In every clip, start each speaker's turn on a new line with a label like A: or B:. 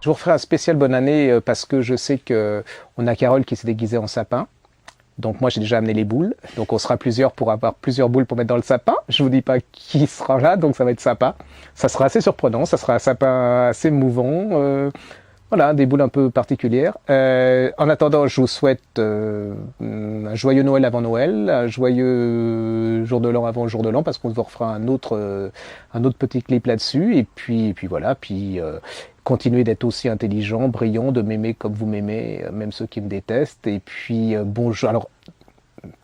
A: vous referai un spécial bonne année parce que je sais que on a Carole qui s'est déguisée en sapin. Donc moi j'ai déjà amené les boules, donc on sera plusieurs pour avoir plusieurs boules pour mettre dans le sapin. Je vous dis pas qui sera là, donc ça va être sympa. Ça sera assez surprenant, ça sera un sapin assez mouvant. Voilà, des boules un peu particulières. En attendant, je vous souhaite un joyeux Noël avant Noël, un joyeux jour de l'an avant le jour de l'an, parce qu'on vous refera un autre petit clip là-dessus. Et puis voilà, continuez d'être aussi intelligent, brillant, de m'aimer comme vous m'aimez, même ceux qui me détestent. Et puis bonjour. Alors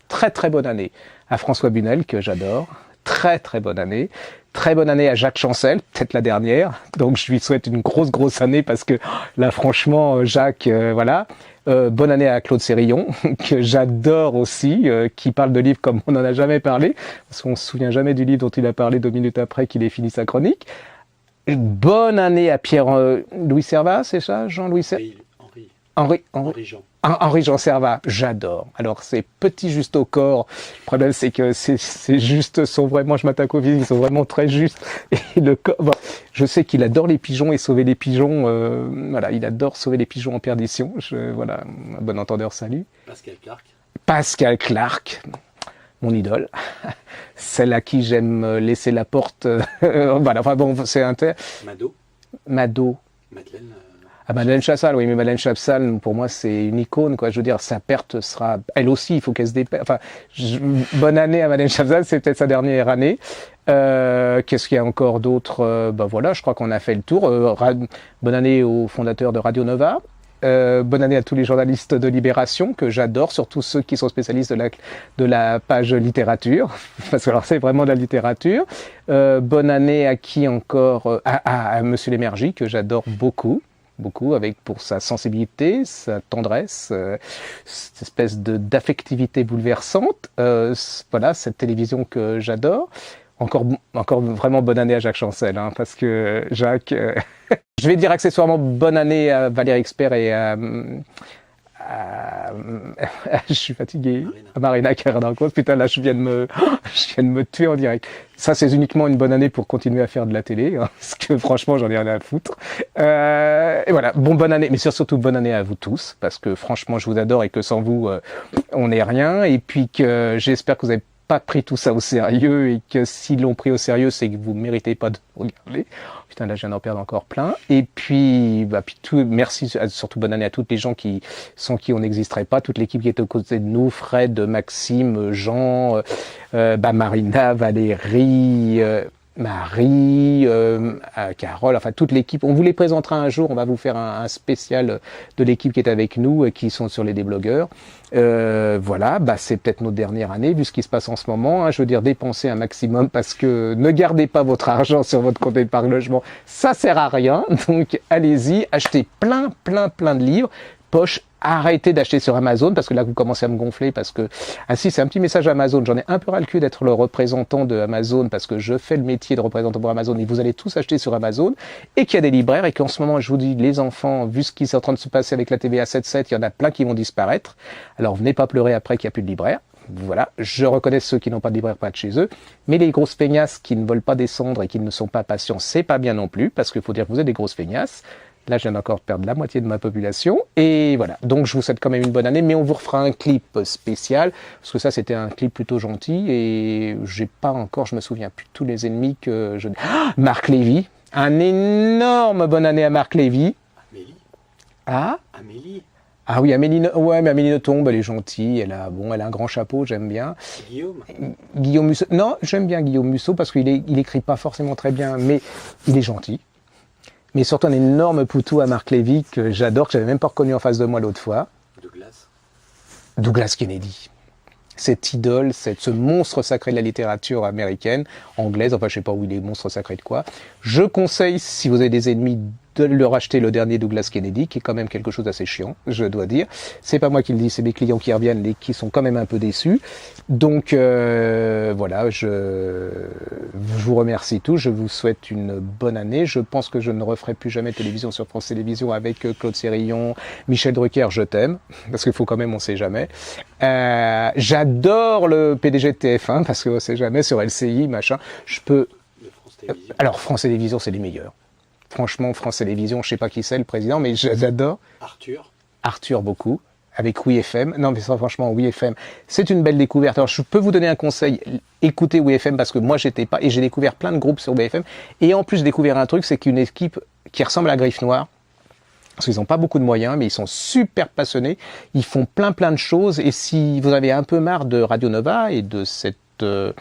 A: très très bonne année à François Bunel que j'adore. Très très bonne année. Très bonne année à Jacques Chancel, peut-être la dernière. Donc je lui souhaite une grosse année parce que là franchement Jacques, voilà. Bonne année à Claude Sérillon, que j'adore aussi, qui parle de livres comme on n'en a jamais parlé, parce qu'on se souvient jamais du livre dont il a parlé 2 minutes après qu'il ait fini sa chronique. Bonne année à Pierre-Louis Servat, c'est ça, Jean-Louis Servat? Henri Jean Servat, j'adore. Alors c'est petit juste au corps. Le problème c'est que c'est juste, sont vraiment, je m'attaque aux vies, ils sont vraiment très justes. Et le corps, bon, je sais qu'il adore les pigeons et sauver les pigeons. Voilà, il adore sauver les pigeons en perdition. Voilà, un bon entendeur, salut. Pascal Clark, mon idole. Celle à qui j'aime laisser la porte. Voilà, enfin bon, c'est Mado. Madeleine Chazal, oui, mais Madeleine Chazal, pour moi, c'est une icône, quoi. Je veux dire, sa perte sera, elle aussi, il faut qu'elle se dépêche. Enfin, bonne année à Madeleine Chazal, c'est peut-être sa dernière année. Qu'est-ce qu'il y a encore d'autre? Ben voilà, je crois qu'on a fait le tour. Bonne année aux fondateurs de Radio Nova. Bonne année à tous les journalistes de Libération, que j'adore, surtout ceux qui sont spécialistes de la page littérature, parce que alors c'est vraiment de la littérature. Bonne année à qui encore? À Monsieur Lémergie, que j'adore beaucoup, pour sa sensibilité, sa tendresse, cette espèce d'affectivité bouleversante. Voilà, cette télévision que j'adore. Encore vraiment bonne année à Jacques Chancel, hein, parce que Jacques... je vais dire accessoirement bonne année à Valérie Expert et je suis fatigué. Marina Carrère en cause. Putain, là, je viens de me tuer en direct. Ça, c'est uniquement une bonne année pour continuer à faire de la télé, hein, parce que franchement, j'en ai rien à foutre. Et voilà. Bonne année, mais surtout bonne année à vous tous, parce que franchement, je vous adore et que sans vous, on n'est rien. Et puis que j'espère que vous avez pas pris tout ça au sérieux et que s'ils l'ont pris au sérieux, c'est que vous méritez pas de regarder. Putain, là, je viens d'en perdre encore plein. Et puis, merci, surtout bonne année à toutes les gens sans qui on n'existerait pas, toute l'équipe qui est aux côtés de nous, Fred, Maxime, Jean, Marina, Valérie, Marie, Carole, enfin toute l'équipe. On vous les présentera un jour, on va vous faire un spécial de l'équipe qui est avec nous, qui sont sur les déblogueurs. Voilà, c'est peut-être notre dernière année, vu ce qui se passe en ce moment. Hein, je veux dire, dépensez un maximum, parce que ne gardez pas votre argent sur votre compte d'épargne logement, ça sert à rien. Donc allez-y, achetez plein de livres, poche. Arrêtez d'acheter sur Amazon, parce que là vous commencez à me gonfler, parce que si c'est un petit message à Amazon, j'en ai un peu ras le cul d'être le représentant de Amazon, parce que je fais le métier de représentant pour Amazon et vous allez tous acheter sur Amazon, et qu'il y a des libraires, et qu'en ce moment je vous dis, les enfants, vu ce qui est en train de se passer avec la TVA 7.7, il y en a plein qui vont disparaître. Alors venez pas pleurer après qu'il n'y a plus de libraire. Voilà, je reconnais ceux qui n'ont pas de libraire pas de chez eux, mais les grosses feignasses qui ne veulent pas descendre et qui ne sont pas patients, c'est pas bien non plus, parce qu'il faut dire que vous êtes des grosses feignasses. Là, je viens encore de perdre la moitié de ma population. Et voilà. Donc, je vous souhaite quand même une bonne année. Mais on vous refera un clip spécial. Parce que ça, c'était un clip plutôt gentil. Et j'ai pas encore, je me souviens plus de tous les ennemis que je... Marc Lévy. Un énorme bonne année à Marc Lévy.
B: Amélie.
A: Ah?
B: Amélie.
A: Ah oui, Amélie, ouais, mais Amélie Nothomb, elle est gentille. Elle a un grand chapeau, j'aime bien. Guillaume Musso. Non, j'aime bien Guillaume Musso parce qu'il écrit pas forcément très bien, mais il est gentil. Mais surtout un énorme poutou à Marc Lévy que j'adore, que j'avais même pas reconnu en face de moi l'autre fois. Douglas Kennedy. Cette idole, ce monstre sacré de la littérature américaine, anglaise, enfin je sais pas où il est, monstre sacré de quoi. Je conseille, si vous avez des ennemis, de leur acheter le dernier Douglas Kennedy, qui est quand même quelque chose d'assez chiant, je dois dire. C'est pas moi qui le dis, c'est mes clients qui reviennent et qui sont quand même un peu déçus. Donc voilà, je vous remercie tous, je vous souhaite une bonne année. Je pense que je ne referai plus jamais de télévision sur France Télévisions avec Claude Sérillon, Michel Drucker, je t'aime, parce qu'il faut quand même, on sait jamais. J'adore le PDG de TF1, parce qu'on sait jamais, sur LCI, machin. Alors France Télévisions, c'est les meilleurs. franchement, France Télévisions, je sais pas qui c'est, le président, mais j'adore. Arthur, beaucoup. Avec WeFM. Non, mais ça, franchement, WeFM, c'est une belle découverte. Alors, je peux vous donner un conseil. Écoutez WeFM parce que moi, j'étais pas, et j'ai découvert plein de groupes sur WeFM. Et en plus, j'ai découvert un truc, c'est qu'une équipe qui ressemble à Griffe Noire, parce qu'ils n'ont pas beaucoup de moyens, mais ils sont super passionnés. Ils font plein de choses. Et si vous avez un peu marre de Radio Nova et de cette, de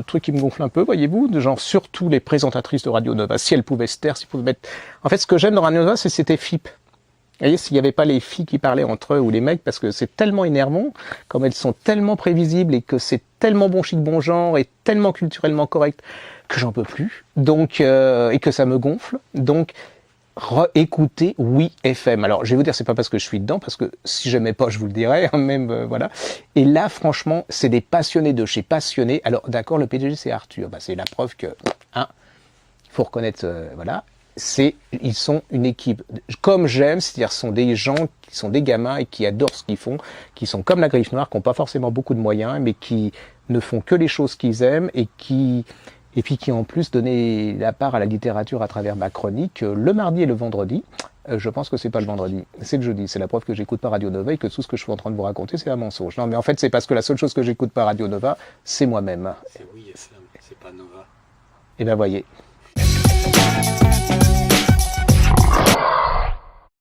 A: trucs qui me gonflent un peu, voyez-vous, de genre surtout les présentatrices de Radio Nova, si elles pouvaient se taire, s'ils pouvaient mettre... En fait, ce que j'aime dans Radio Nova, c'est c'était FIP. Vous voyez, s'il n'y avait pas les filles qui parlaient entre eux ou les mecs, parce que c'est tellement énervant, comme elles sont tellement prévisibles et que c'est tellement bon chic, bon genre et tellement culturellement correct que j'en peux plus. Donc, et que ça me gonfle. Donc, écoutez WeFM. Alors, je vais vous dire, c'est pas parce que je suis dedans, parce que si j'aimais pas, je vous le dirais, hein, même, voilà. Et là, franchement, c'est des passionnés de chez passionnés. Alors, d'accord, le PDG, c'est Arthur. Bah, c'est la preuve que, hein, faut reconnaître, voilà. Ils sont une équipe comme j'aime, c'est-à-dire sont des gens qui sont des gamins et qui adorent ce qu'ils font, qui sont comme la Griffe Noire, qui n'ont pas forcément beaucoup de moyens, mais qui ne font que les choses qu'ils aiment et puis qui en plus donnaient la part à la littérature à travers ma chronique le mardi et le vendredi. Je pense que c'est pas le vendredi, c'est le jeudi. C'est la preuve que j'écoute pas Radio Nova et que tout ce que je suis en train de vous raconter, c'est un mensonge. Non, mais en fait, c'est parce que la seule chose que j'écoute pas Radio Nova, c'est moi-même.
B: C'est WeFM, c'est pas Nova.
A: Et ben voyez.